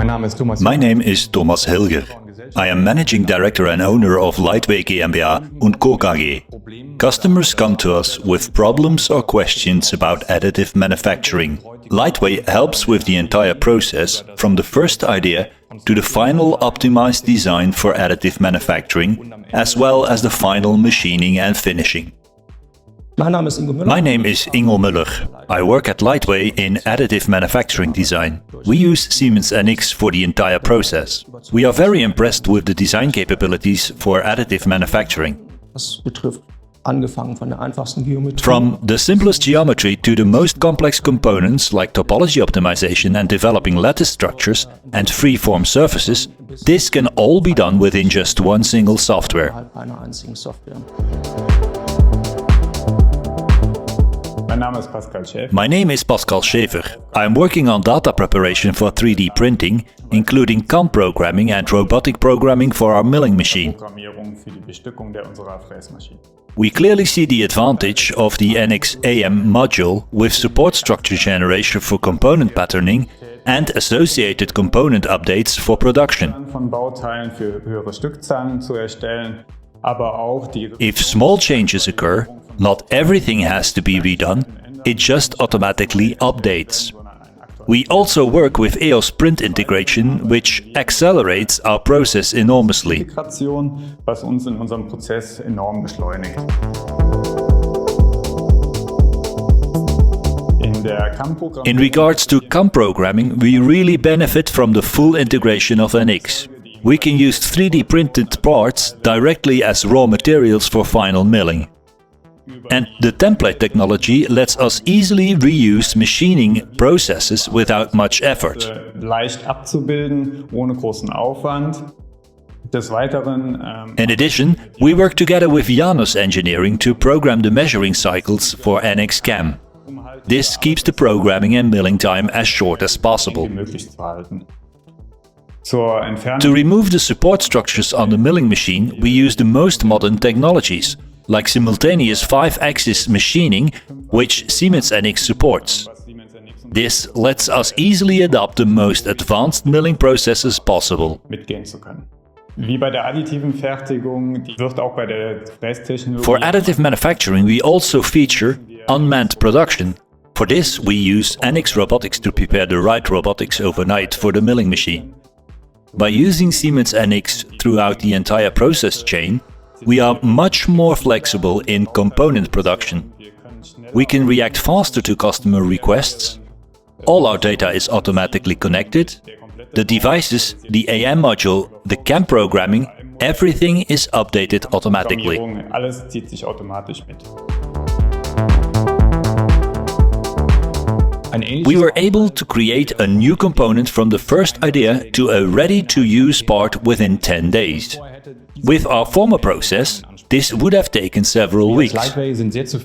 My name is Thomas Hilger. I am Managing Director and owner of LIGHTWAY GmbH Co. KG. Customers come to us with problems or questions about additive manufacturing. LIGHTWAY helps with the entire process, from the first idea to the final optimized design for additive manufacturing, as well as the final machining and finishing. My name is Ingo Müller. I work at LIGHTWAY in additive manufacturing design. We use Siemens NX for the entire process. We are very impressed with the design capabilities for additive manufacturing. From the simplest geometry to the most complex components like topology optimization and developing lattice structures and freeform surfaces, this can all be done within just one single software. My name is Pascal Schäfer. I am working on data preparation for 3D printing, including CAM programming and robotic programming for our milling machine. We clearly see the advantage of the NX AM module with support structure generation for component patterning and associated component updates for production. If small changes occur, not everything has to be redone, it just automatically updates. We also work with EOS print integration, which accelerates our process enormously. In regards to CAM programming, we really benefit from the full integration of NX. We can use 3D printed parts directly as raw materials for final milling. And the template technology lets us easily reuse machining processes without much effort. In addition, we work together with Janus Engineering to program the measuring cycles for NX CAM. This keeps the programming and milling time as short as possible. To remove the support structures on the milling machine, we use the most modern technologies, like simultaneous 5-axis machining, which Siemens NX supports. This lets us easily adopt the most advanced milling processes possible. For additive manufacturing, we also feature unmanned production. For this, we use NX robotics to prepare the right robotics overnight for the milling machine. By using Siemens NX throughout the entire process chain, we are much more flexible in component production. We can react faster to customer requests. All our data is automatically connected. The devices, the AM module, the CAM programming, everything is updated automatically. We were able to create a new component from the first idea to a ready-to-use part within 10 days. With our former process, this would have taken several weeks.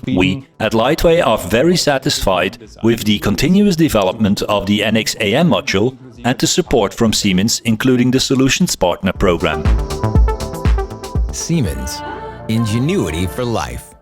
We at LIGHTWAY are very satisfied with the continuous development of the NX AM module and the support from Siemens, including the Solutions Partner program. Siemens. Ingenuity for life.